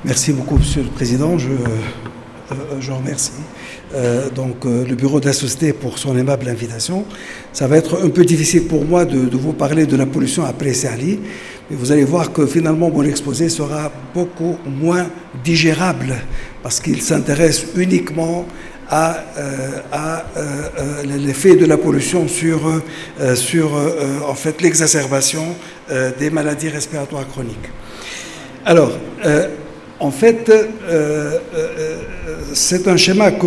Merci beaucoup, Monsieur le Président. Je remercie le Bureau de la Société pour son aimable invitation. Ça va être un peu difficile pour moi de vous parler de la pollution après Serly, mais vous allez voir que finalement mon exposé sera beaucoup moins digérable parce qu'il s'intéresse uniquement à l'effet de la pollution sur en fait l'exacerbation des maladies respiratoires chroniques. Alors, en fait, c'est un schéma que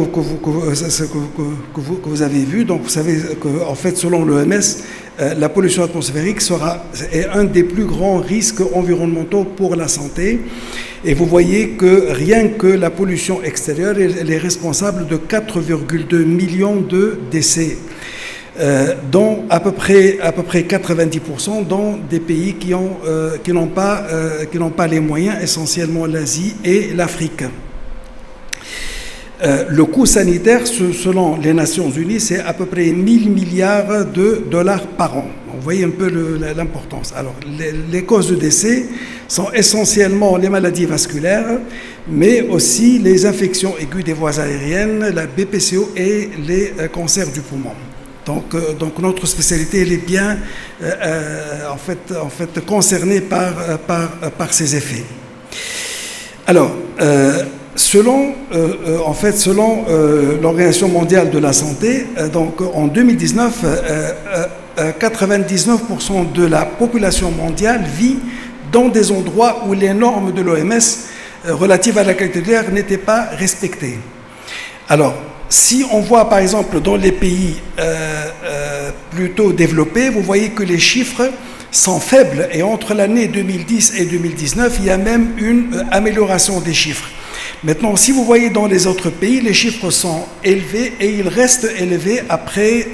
vous avez vu. Donc, vous savez qu'en fait, selon l'OMS, la pollution atmosphérique est un des plus grands risques environnementaux pour la santé. Et vous voyez que rien que la pollution extérieure, elle est responsable de 4,2 millions de décès, dont à peu près 90% dans des pays qui n'ont pas les moyens, essentiellement l'Asie et l'Afrique. Le coût sanitaire, selon les Nations Unies, c'est à peu près 1 000 milliards de dollars par an. Vous voyez un peu l'importance. Alors, les causes de décès sont essentiellement les maladies vasculaires, mais aussi les infections aiguës des voies aériennes, la BPCO et les cancers du poumon. Donc notre spécialité elle est bien en fait concernée par ces effets. Alors, selon l'Organisation mondiale de la santé, donc en 2019, 99% de la population mondiale vit dans des endroits où les normes de l'OMS relatives à la qualité de l'air n'étaient pas respectées. Alors, si on voit par exemple dans les pays plutôt développés, vous voyez que les chiffres sont faibles et entre l'année 2010 et 2019, il y a même une amélioration des chiffres. Maintenant, si vous voyez dans les autres pays, les chiffres sont élevés et ils restent élevés après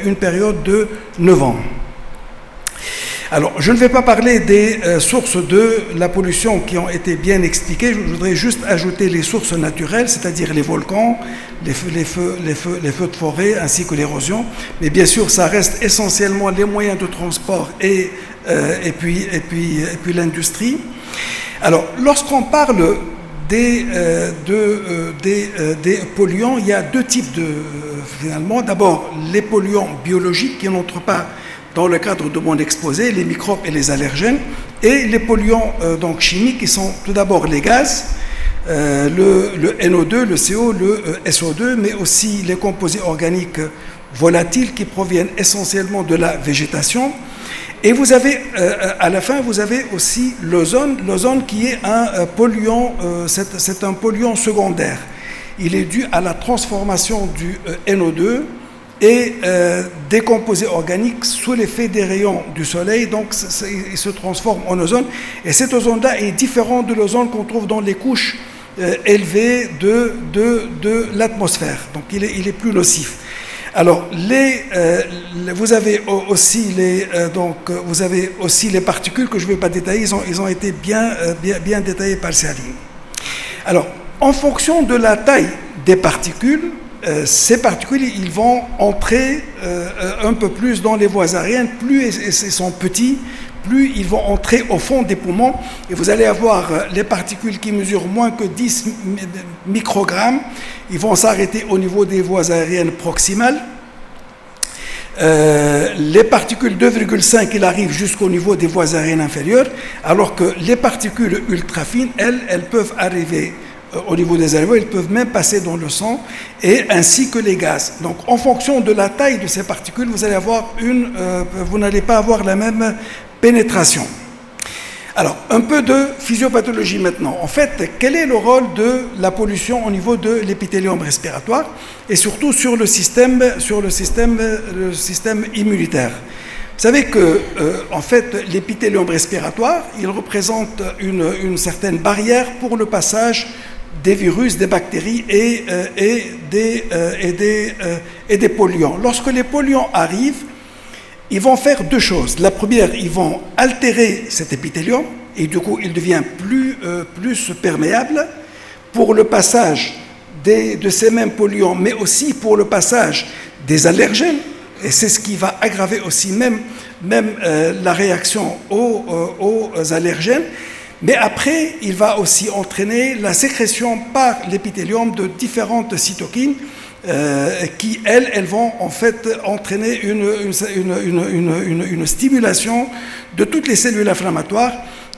une période de 9 ans. Alors, je ne vais pas parler des sources de la pollution qui ont été bien expliquées. Je voudrais juste ajouter les sources naturelles, c'est-à-dire les volcans, les feux de forêt ainsi que l'érosion. Mais bien sûr, ça reste essentiellement les moyens de transport et puis l'industrie. Alors, lorsqu'on parle des polluants, il y a deux types finalement. D'abord, les polluants biologiques qui n'entrent pas dans le cadre de mon exposé, les microbes et les allergènes, et les polluants donc chimiques qui sont tout d'abord les gaz, le NO2, le CO, le SO2, mais aussi les composés organiques volatiles qui proviennent essentiellement de la végétation. Et vous avez, à la fin, vous avez aussi l'ozone qui est un polluant, c'est un polluant secondaire. Il est dû à la transformation du NO2 et des composés organiques sous l'effet des rayons du soleil, donc il se transforme en ozone. Et cet ozone-là est différent de l'ozone qu'on trouve dans les couches élevées de l'atmosphère. Donc il est plus nocif. Alors, vous avez aussi les particules que je ne vais pas détailler, ils ont été bien détaillés par Serly. Alors, en fonction de la taille des particules, ces particules, ils vont entrer un peu plus dans les voies aériennes. Plus ils sont petits, plus ils vont entrer au fond des poumons. Et vous allez avoir les particules qui mesurent moins que 10 microgrammes. Ils vont s'arrêter au niveau des voies aériennes proximales. Les particules 2,5, ils arrivent jusqu'au niveau des voies aériennes inférieures, alors que les particules ultra fines, elles peuvent arriver au niveau des alvéoles, ils peuvent même passer dans le sang, et ainsi que les gaz. Donc, en fonction de la taille de ces particules, vous n'allez pas avoir la même pénétration. Alors, un peu de physiopathologie maintenant. En fait, quel est le rôle de la pollution au niveau de l'épithélium respiratoire et surtout sur le système immunitaire? Vous savez que, en fait, l'épithélium respiratoire, il représente une certaine barrière pour le passage des virus, des bactéries et des polluants. Lorsque les polluants arrivent, ils vont faire deux choses. La première, ils vont altérer cet épithélium et du coup, il devient plus perméable pour le passage de ces mêmes polluants, mais aussi pour le passage des allergènes. Et c'est ce qui va aggraver aussi même la réaction aux allergènes. Mais après, il va aussi entraîner la sécrétion par l'épithélium de différentes cytokines qui, elles vont en fait entraîner une stimulation de toutes les cellules inflammatoires,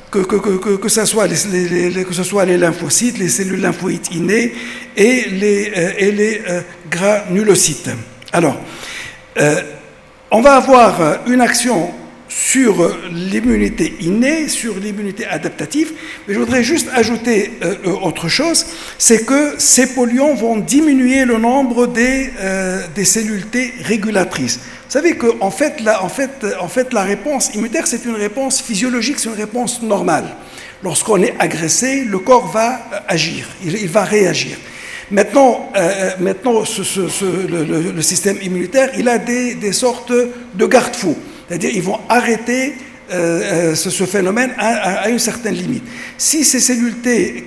que ce soit les lymphocytes, les cellules lymphoïdes innées et les granulocytes. Alors, on va avoir une action sur l'immunité innée, sur l'immunité adaptative, mais je voudrais juste ajouter autre chose, c'est que ces polluants vont diminuer le nombre des cellules T régulatrices. Vous savez qu'en fait, la réponse immunitaire, c'est une réponse physiologique, c'est une réponse normale. Lorsqu'on est agressé, le corps va agir, il va réagir. Maintenant, le système immunitaire, il a des sortes de garde-fous. C'est-à-dire ils vont arrêter ce phénomène à une certaine limite. Si ces cellules T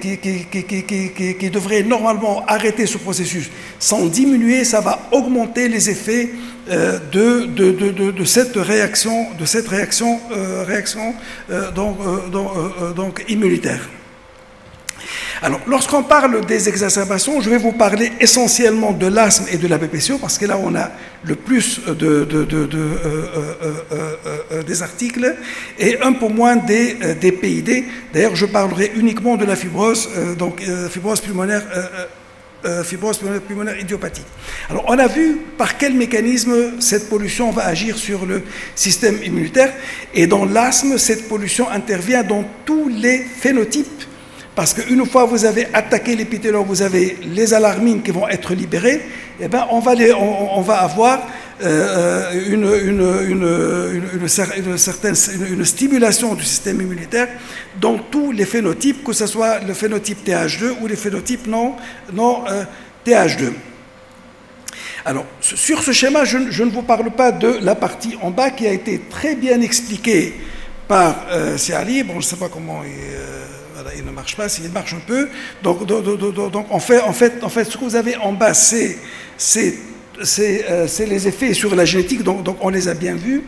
qui devraient normalement arrêter ce processus sont diminuées, ça va augmenter les effets de cette réaction immunitaire. Alors, lorsqu'on parle des exacerbations, je vais vous parler essentiellement de l'asthme et de la BPCO, parce que là, on a le plus des articles, et un peu moins des PID. D'ailleurs, je parlerai uniquement de la fibrose, fibrose pulmonaire idiopathique. Alors, on a vu par quel mécanisme cette pollution va agir sur le système immunitaire, et dans l'asthme, cette pollution intervient dans tous les phénotypes. Parce qu'une fois que vous avez attaqué l'épithélium, vous avez les alarmines qui vont être libérées, et ben on va avoir une stimulation du système immunitaire dans tous les phénotypes, que ce soit le phénotype TH2 ou les phénotypes non TH2. Alors, sur ce schéma, je ne vous parle pas de la partie en bas qui a été très bien expliquée par Siali. Bon, je ne sais pas comment il ne marche pas, s'il marche un peu. Donc en fait, ce que vous avez en bas, c'est les effets sur la génétique, donc on les a bien vus.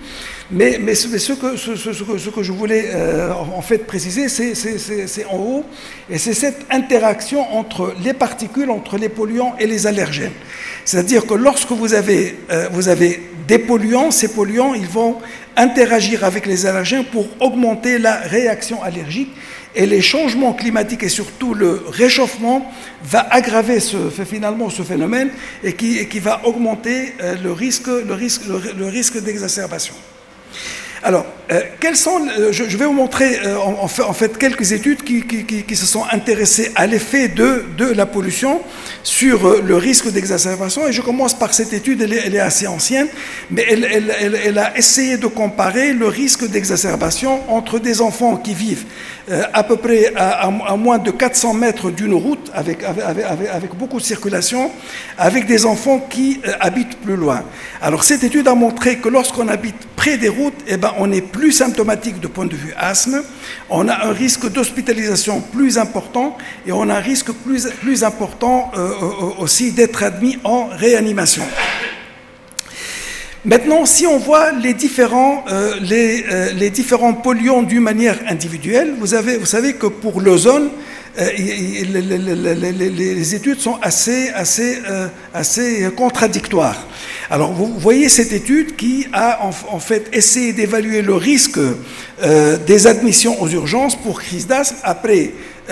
Mais ce que je voulais en fait préciser, c'est en haut, et c'est cette interaction entre les particules, entre les polluants et les allergènes. C'est-à-dire que lorsque vous avez des polluants, ces polluants, ils vont interagir avec les allergènes pour augmenter la réaction allergique. Et les changements climatiques et surtout le réchauffement va aggraver finalement ce phénomène et qui va augmenter le risque d'exacerbation. Alors, je vais vous montrer en fait quelques études qui se sont intéressées à l'effet de la pollution sur le risque d'exacerbation. Et je commence par cette étude, elle est assez ancienne, mais elle a essayé de comparer le risque d'exacerbation entre des enfants qui vivent à peu près à moins de 400 mètres d'une route, avec beaucoup de circulation, avec des enfants qui habitent plus loin. Alors, cette étude a montré que lorsqu'on habite près des routes, eh ben, on est plus symptomatique de point de vue asthme, on a un risque d'hospitalisation plus important et on a un risque plus important aussi d'être admis en réanimation. Maintenant, si on voit les différents polluants d'une manière individuelle, vous savez que pour l'ozone, les études sont assez contradictoires. Alors, vous voyez cette étude qui a en fait essayé d'évaluer le risque des admissions aux urgences pour crise d'asthme après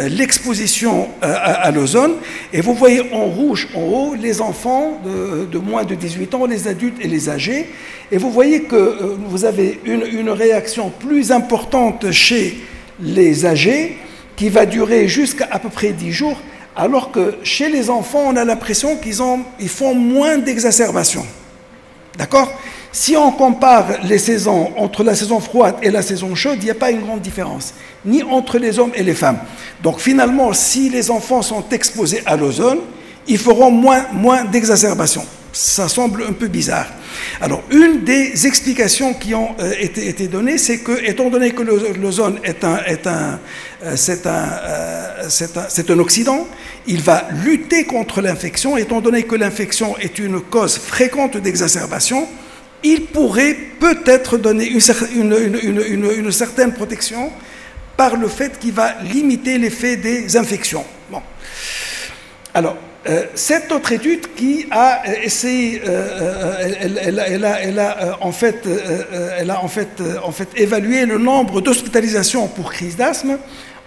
l'exposition à l'ozone, et vous voyez en rouge en haut les enfants de moins de 18 ans, les adultes et les âgés, et vous voyez que vous avez une réaction plus importante chez les âgés qui va durer jusqu'à peu près 10 jours, alors que chez les enfants, on a l'impression qu'ils font moins d'exacerbations. D'accord ? Si on compare les saisons, entre la saison froide et la saison chaude, il n'y a pas une grande différence, ni entre les hommes et les femmes. Donc finalement, si les enfants sont exposés à l'ozone, ils feront moins d'exacerbations. Ça semble un peu bizarre. Alors, une des explications qui ont été données, c'est que, étant donné que l'ozone c'est un oxydant, il va lutter contre l'infection. Étant donné que l'infection est une cause fréquente d'exacerbation, il pourrait peut-être donner une certaine protection par le fait qu'il va limiter l'effet des infections. Bon. Alors, cette autre étude qui a essayé, elle a en fait évalué le nombre d'hospitalisations pour crise d'asthme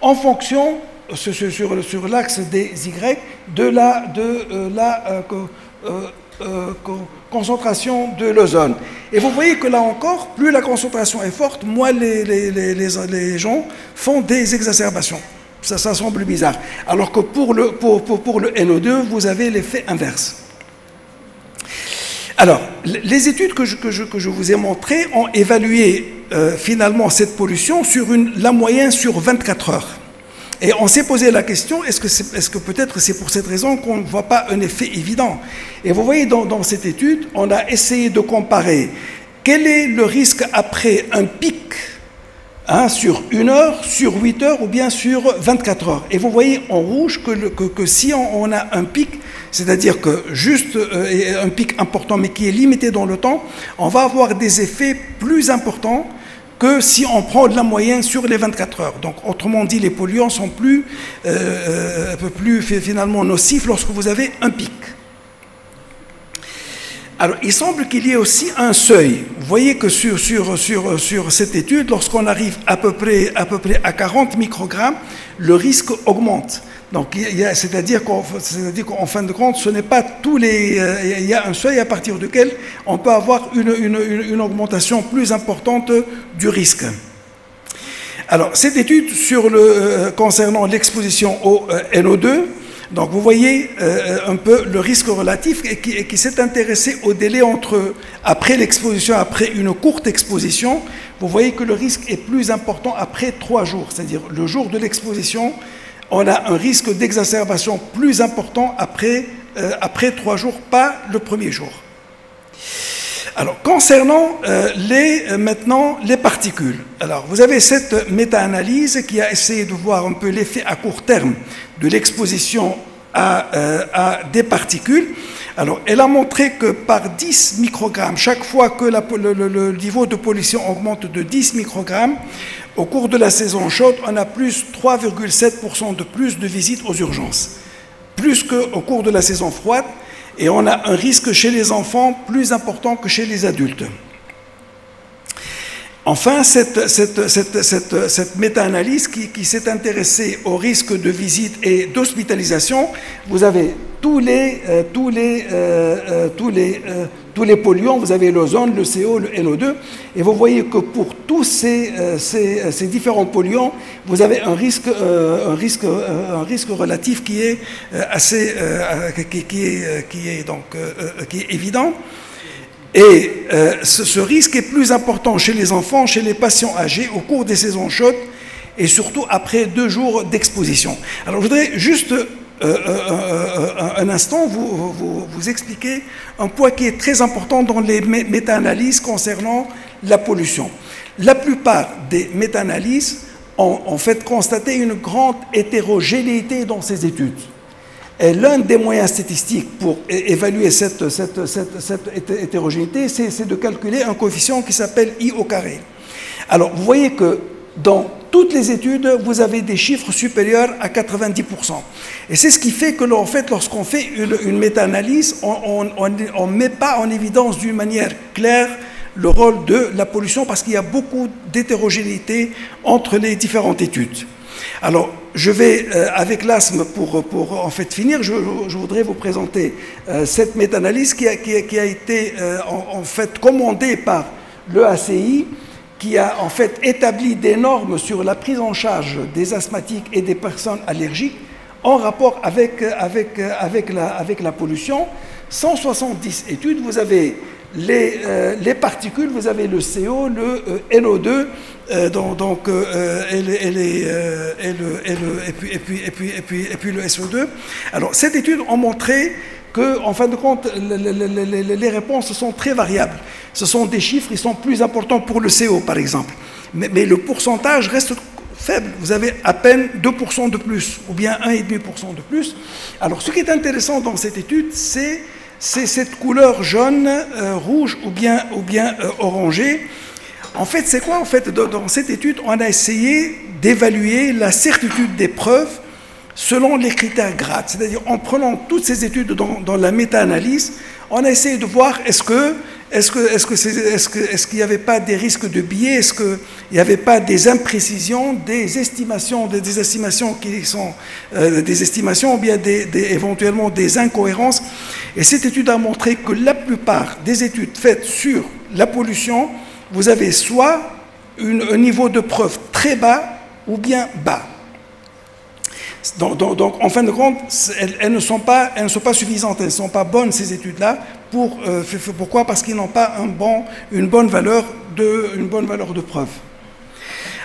en fonction, sur l'axe des Y, de la concentration de l'ozone. Et vous voyez que là encore, plus la concentration est forte, moins les gens font des exacerbations. Ça semble bizarre. Alors que pour le NO2, vous avez l'effet inverse. Alors, les études que je vous ai montrées ont évalué finalement cette pollution sur la moyenne sur 24 heures. Et on s'est posé la question, est-ce que peut-être c'est pour cette raison qu'on ne voit pas un effet évident? Et vous voyez, dans cette étude, on a essayé de comparer quel est le risque après un pic, sur 1 heure, sur 8 heures ou bien sur 24 heures. Et vous voyez en rouge que si on a un pic, c'est-à-dire que juste un pic important mais qui est limité dans le temps, on va avoir des effets plus importants que si on prend de la moyenne sur les 24 heures. Donc, autrement dit, les polluants sont un peu plus finalement nocifs lorsque vous avez un pic. Alors, il semble qu'il y ait aussi un seuil. Vous voyez que sur cette étude, lorsqu'on arrive à peu près à 40 microgrammes, le risque augmente. Donc, c'est-à-dire qu'en fin de compte, ce n'est pas tous les... il y a un seuil à partir duquel on peut avoir une augmentation plus importante du risque. Alors, cette étude concernant l'exposition au NO2, donc vous voyez un peu le risque relatif et qui s'est intéressé au délai après l'exposition, après une courte exposition. Vous voyez que le risque est plus important après 3 jours, c'est-à-dire le jour de l'exposition, on a un risque d'exacerbation plus important après 3 jours, pas le premier jour. Alors, concernant maintenant les particules. Alors, vous avez cette méta-analyse qui a essayé de voir un peu l'effet à court terme de l'exposition à des particules. Alors, elle a montré que par 10 microgrammes, chaque fois que le niveau de pollution augmente de 10 microgrammes, au cours de la saison chaude, on a plus 3,7% de plus de visites aux urgences, plus qu'au cours de la saison froide, et on a un risque chez les enfants plus important que chez les adultes. Enfin, cette méta-analyse qui s'est intéressée au risque de visite et d'hospitalisation, vous avez tous les polluants, vous avez l'ozone, le CO, le NO2, et vous voyez que pour tous ces différents polluants, vous avez un risque relatif qui est évident. Et ce risque est plus important chez les enfants, chez les patients âgés, au cours des saisons chaudes, et surtout après 2 jours d'exposition. Alors je voudrais juste un instant vous expliquer un point qui est très important dans les méta-analyses concernant la pollution. La plupart des méta-analyses ont en fait constaté une grande hétérogénéité dans ces études. Et l'un des moyens statistiques pour évaluer cette hétérogénéité, c'est de calculer un coefficient qui s'appelle I au carré. Alors, vous voyez que dans toutes les études, vous avez des chiffres supérieurs à 90%. Et c'est ce qui fait que, en fait, lorsqu'on fait une méta-analyse, on ne met pas en évidence d'une manière claire le rôle de la pollution parce qu'il y a beaucoup d'hétérogénéité entre les différentes études. Alors, je vais, avec l'asthme, pour en fait finir, je voudrais vous présenter cette méta-analyse qui a été en fait commandée par l'EACI, qui a en fait établi des normes sur la prise en charge des asthmatiques et des personnes allergiques en rapport avec la pollution. 170 études, vous avez les particules, vous avez le CO, le NO2, et puis le SO2. Alors, cette étude a montré que, en fin de compte, les réponses sont très variables. Ce sont des chiffres qui sont plus importants pour le CO, par exemple. Mais le pourcentage reste faible. Vous avez à peine 2% de plus, ou bien 1,5% de plus. Alors, ce qui est intéressant dans cette étude, c'est cette couleur jaune, rouge ou bien orangée. En fait, c'est quoi? En fait, dans cette étude, on a essayé d'évaluer la certitude des preuves selon les critères GRAD. C'est-à-dire, en prenant toutes ces études dans la méta-analyse, on a essayé de voir est-ce qu'il n'y avait pas des risques de biais, est-ce qu'il n'y avait pas des imprécisions, des estimations qui sont des estimations ou bien éventuellement des incohérences. Et cette étude a montré que la plupart des études faites sur la pollution, vous avez soit un niveau de preuve très bas ou bien bas. Donc, en fin de compte, elles ne sont pas suffisantes, elles ne sont pas bonnes, ces études-là. Pourquoi? Parce qu'ils n'ont pas une bonne valeur de preuve.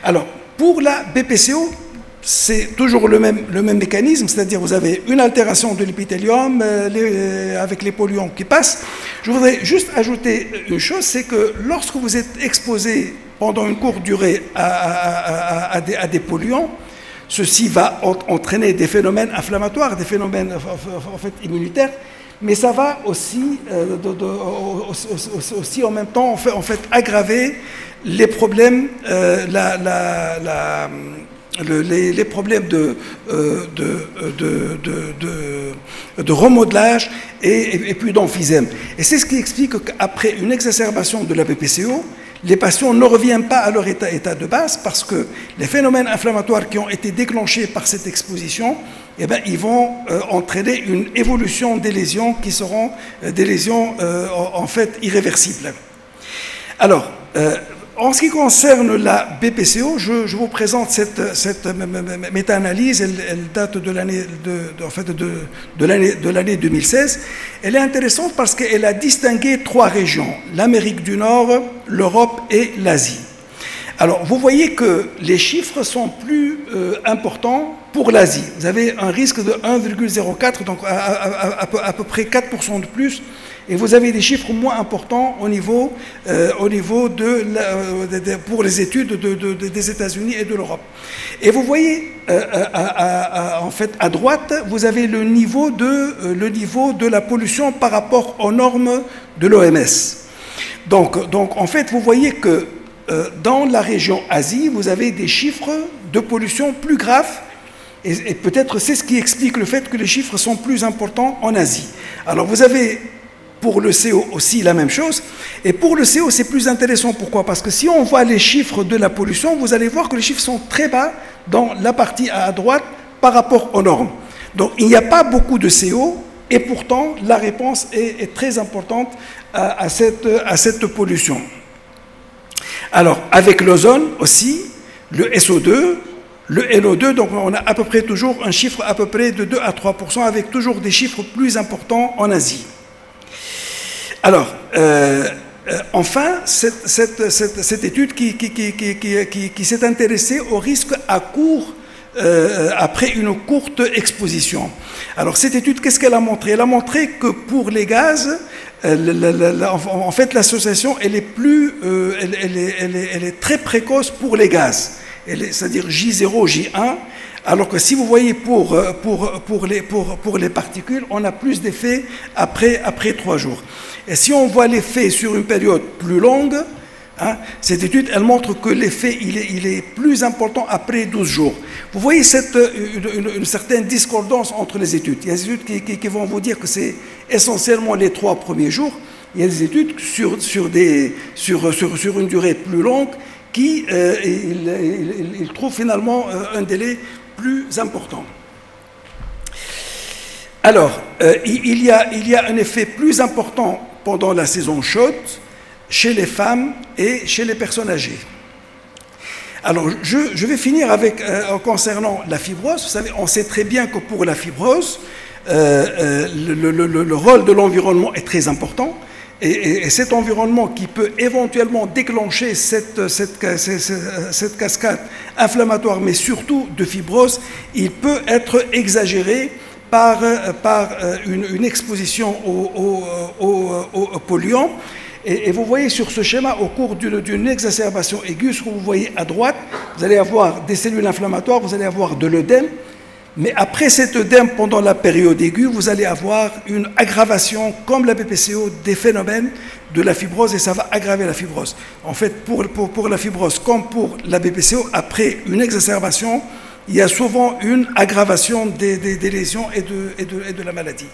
Alors, pour la BPCO, c'est toujours le même mécanisme, c'est-à-dire vous avez une altération de l'épithélium avec les polluants qui passent. Je voudrais juste ajouter une chose, c'est que lorsque vous êtes exposé pendant une courte durée à des polluants, ceci va entraîner des phénomènes inflammatoires, des phénomènes en fait immunitaires, mais ça va aussi, aussi en même temps en fait aggraver les problèmes, les problèmes de remodelage et puis d'emphysème. Et c'est ce qui explique qu'après une exacerbation de la BPCO, les patients ne reviennent pas à leur état de base parce que les phénomènes inflammatoires qui ont été déclenchés par cette exposition, eh bien, ils vont entraîner une évolution des lésions qui seront des lésions en fait irréversibles. Alors, en ce qui concerne la BPCO, je vous présente cette méta-analyse. Elle date de l'année 2016. Elle est intéressante parce qu'elle a distingué 3 régions, l'Amérique du Nord, l'Europe et l'Asie. Alors, vous voyez que les chiffres sont plus importants pour l'Asie. Vous avez un risque de 1,04, donc à peu près 4% de plus. Et vous avez des chiffres moins importants au niveau pour les études des États-Unis et de l'Europe. Et vous voyez, en fait, à droite, vous avez le niveau de la pollution par rapport aux normes de l'OMS. Donc, en fait, vous voyez que dans la région Asie, vous avez des chiffres de pollution plus graves. Et peut-être c'est ce qui explique le fait que les chiffres sont plus importants en Asie. Alors, vous avez pour le CO aussi la même chose. Et pour le CO, c'est plus intéressant. Pourquoi? Parce que si on voit les chiffres de la pollution, vous allez voir que les chiffres sont très bas dans la partie à droite par rapport aux normes. Donc, il n'y a pas beaucoup de CO et pourtant, la réponse est très importante à cette pollution. Alors, avec l'ozone aussi, le SO2, le NO2, donc on a à peu près toujours un chiffre à peu près de 2 à 3%, avec toujours des chiffres plus importants en Asie. Alors, enfin, cette étude qui s'est intéressée au risque à court après une courte exposition. Alors, cette étude, qu'est-ce qu'elle a montré? Elle a montré que pour les gaz, en fait, l'association, elle est très précoce pour les gaz, c'est-à-dire J0, J1, alors que si vous voyez pour les particules, on a plus d'effets après 3 jours. Et si on voit l'effet sur une période plus longue, hein, cette étude, elle montre que l'effet, il est plus important après 12 jours. Vous voyez une certaine discordance entre les études. Il y a des études qui vont vous dire que c'est essentiellement les 3 premiers jours. Il y a des études sur une durée plus longue qui ils trouvent finalement un délai plus important. Alors, il y a un effet plus important pendant la saison chaude chez les femmes et chez les personnes âgées. Alors, je vais finir concernant la fibrose. Vous savez, on sait très bien que pour la fibrose, le rôle de l'environnement est très important. Et cet environnement qui peut éventuellement déclencher cette cascade inflammatoire, mais surtout de fibrose, il peut être exagéré par une exposition aux polluants. Et vous voyez sur ce schéma, au cours d'une exacerbation aiguë, ce que vous voyez à droite, vous allez avoir des cellules inflammatoires, vous allez avoir de l'œdème. Mais après cet œdème pendant la période aiguë, vous allez avoir une aggravation, comme la BPCO, des phénomènes de la fibrose, et ça va aggraver la fibrose. En fait, pour la fibrose comme pour la BPCO, après une exacerbation, il y a souvent une aggravation des lésions et de la maladie.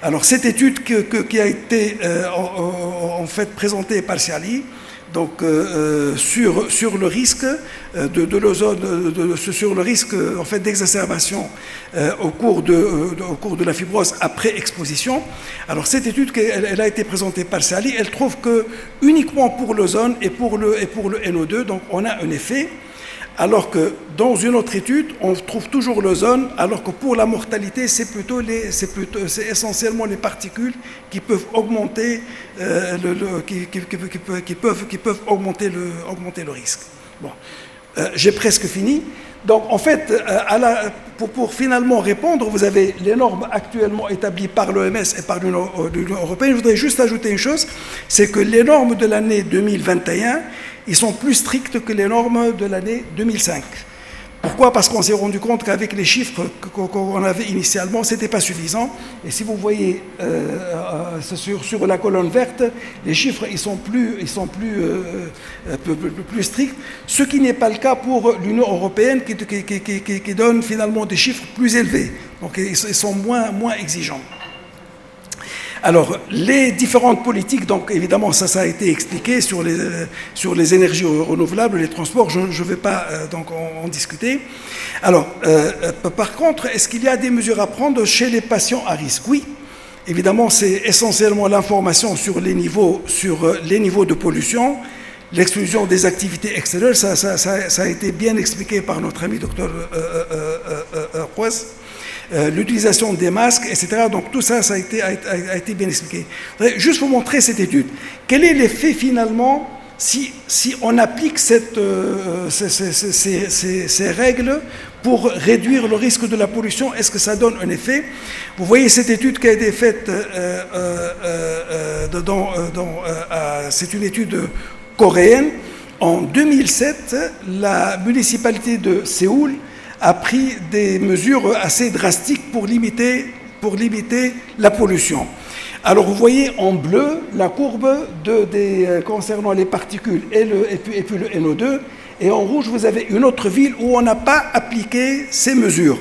Alors, cette étude qui a été en fait présentée par Siali, donc sur le risque de l'ozone, sur le risque en fait d'exacerbation au cours de la fibrose après exposition. Alors cette étude, elle a été présentée par Siali, elle trouve que uniquement pour l'ozone et pour le NO2, donc on a un effet. Alors que dans une autre étude, on trouve toujours l'ozone, alors que pour la mortalité, c'est essentiellement les particules qui peuvent augmenter qui peuvent augmenter le risque. Bon, j'ai presque fini. Donc en fait, pour finalement répondre, vous avez les normes actuellement établies par l'OMS et par l'Union européenne. Je voudrais juste ajouter une chose, c'est que les normes de l'année 2021, ils sont plus stricts que les normes de l'année 2005. Pourquoi? Parce qu'on s'est rendu compte qu'avec les chiffres qu'on avait initialement, ce n'était pas suffisant. Et si vous voyez sur la colonne verte, les chiffres ils sont plus stricts, ce qui n'est pas le cas pour l'Union européenne qui donne finalement des chiffres plus élevés. Donc ils sont moins exigeants. Alors, les différentes politiques, donc évidemment, ça a été expliqué sur les énergies renouvelables, les transports, je ne vais pas donc en discuter. Alors, par contre, est-ce qu'il y a des mesures à prendre chez les patients à risque? Oui, évidemment, c'est essentiellement l'information sur les niveaux de pollution, l'exclusion des activités extérieures, ça a été bien expliqué par notre ami docteur Roaz. L'utilisation des masques, etc. Donc tout ça, a été bien expliqué. Je voudrais juste vous montrer cette étude. Quel est l'effet finalement si on applique ces règles pour réduire le risque de la pollution? Est-ce que ça donne un effet? Vous voyez cette étude qui a été faite, c'est une étude coréenne. En 2007, la municipalité de Séoul a pris des mesures assez drastiques pour limiter la pollution. Alors vous voyez en bleu la courbe concernant les particules et puis le NO2, et en rouge vous avez une autre ville où on n'a pas appliqué ces mesures.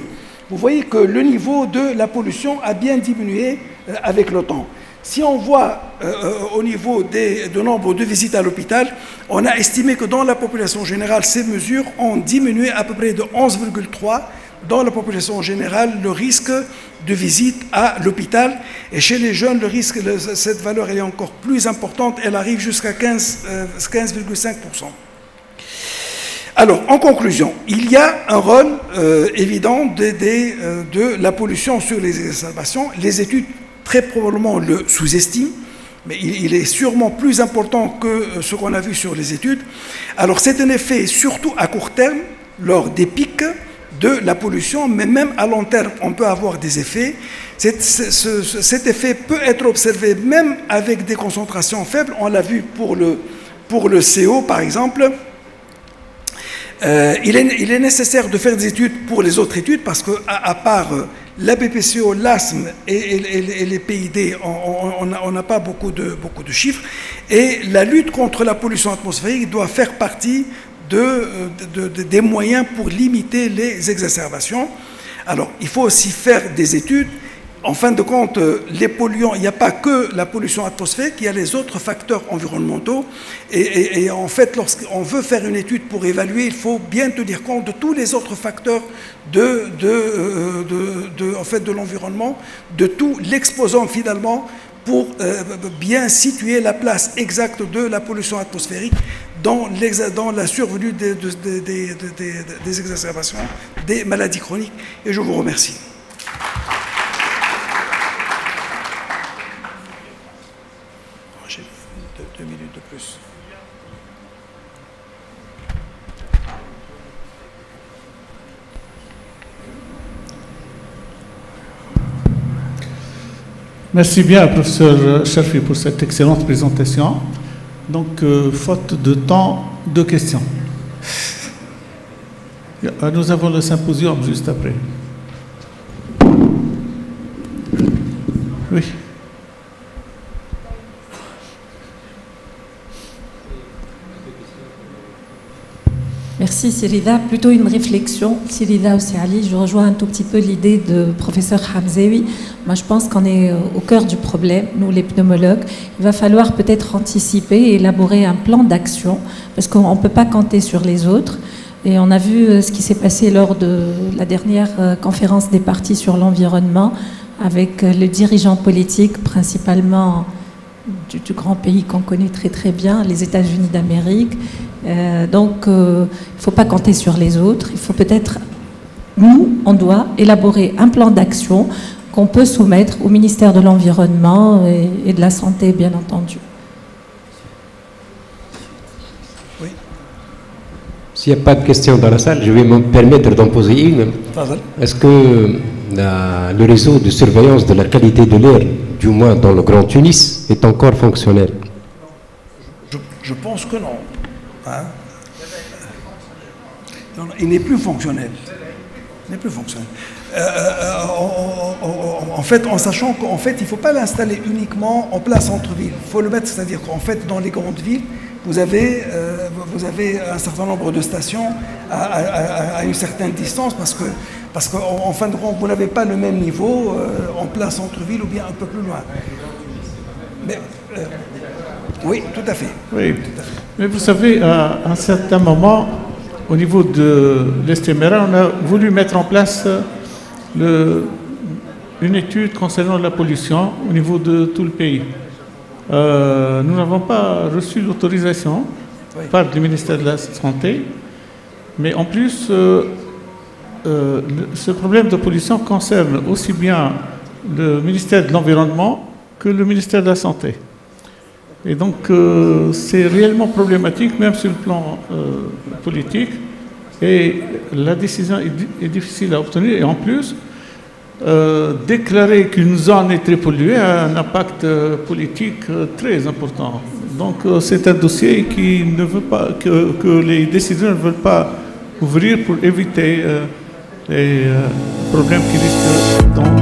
Vous voyez que le niveau de la pollution a bien diminué avec le temps. Si on voit au niveau du nombre de visites à l'hôpital, on a estimé que dans la population générale, ces mesures ont diminué à peu près de 11,3 dans la population générale le risque de visite à l'hôpital. Et chez les jeunes, cette valeur est encore plus importante, elle arrive jusqu'à 15,5%. Alors, en conclusion, il y a un rôle évident de la pollution sur les exacerbations. Les études très probablement le sous-estime, mais il est sûrement plus important que ce qu'on a vu sur les études. Alors c'est un effet surtout à court terme, lors des pics de la pollution, mais même à long terme, on peut avoir des effets. Cet effet peut être observé même avec des concentrations faibles. On l'a vu pour le CO, par exemple. Il est nécessaire de faire des études pour les autres études, parce qu'à part la BPCO, l'asthme et les PID, on n'a pas beaucoup de chiffres. Et la lutte contre la pollution atmosphérique doit faire partie des moyens pour limiter les exacerbations. Alors, il faut aussi faire des études. En fin de compte, les polluants, il n'y a pas que la pollution atmosphérique, il y a les autres facteurs environnementaux. Et en fait, lorsqu'on veut faire une étude pour évaluer, il faut bien tenir compte de tous les autres facteurs de l'environnement, de tout l'exposant finalement, pour bien situer la place exacte de la pollution atmosphérique dans la survenue des exacerbations, des maladies chroniques. Et je vous remercie. J'ai 2 minutes de plus. Merci bien, professeur Cherfi, pour cette excellente présentation. Donc, faute de temps, 2 questions. Nous avons le symposium juste après. Oui. Merci Sirida. Plutôt une réflexion. Sirida ou Ali, je rejoins un tout petit peu l'idée de professeur Hamzaoui. Moi, je pense qu'on est au cœur du problème, nous les pneumologues. Il va falloir peut-être anticiper et élaborer un plan d'action, parce qu'on ne peut pas compter sur les autres. Et on a vu ce qui s'est passé lors de la dernière conférence des partis sur l'environnement, avec le dirigeant politique, principalement du grand pays qu'on connaît très très bien, les États-Unis d'Amérique. Donc, il ne faut pas compter sur les autres. Il faut peut-être, nous, on doit élaborer un plan d'action qu'on peut soumettre au ministère de l'Environnement et de la Santé, bien entendu. Oui. S'il n'y a pas de questions dans la salle, je vais me permettre d'en poser une. Est-ce que le réseau de surveillance de la qualité de l'air, du moins dans le Grand Tunis, est encore fonctionnel? Je pense que non. Hein? Non, il n'est plus fonctionnel. Il n'est plus fonctionnel. En fait, en sachant qu'en fait, il ne faut pas l'installer uniquement en plein centre-ville. Il faut le mettre, c'est-à-dire qu'en fait, dans les grandes villes, vous avez un certain nombre de stations à une certaine distance parce qu'en fin de compte, vous n'avez pas le même niveau en plein centre-ville ou bien un peu plus loin. Mais, oui, tout à fait. Oui. Tout à fait. Mais vous savez, à un certain moment, au niveau de l'Estéméra, on a voulu mettre en place une étude concernant la pollution au niveau de tout le pays. Nous n'avons pas reçu l'autorisation par le ministère de la Santé, mais en plus, ce problème de pollution concerne aussi bien le ministère de l'Environnement que le ministère de la Santé. Et donc, c'est réellement problématique, même sur le plan politique. Et la décision est difficile à obtenir. Et en plus, déclarer qu'une zone est très polluée a un impact politique très important. Donc, c'est un dossier qui ne veut pas, que les décideurs ne veulent pas ouvrir pour éviter les problèmes qui risquent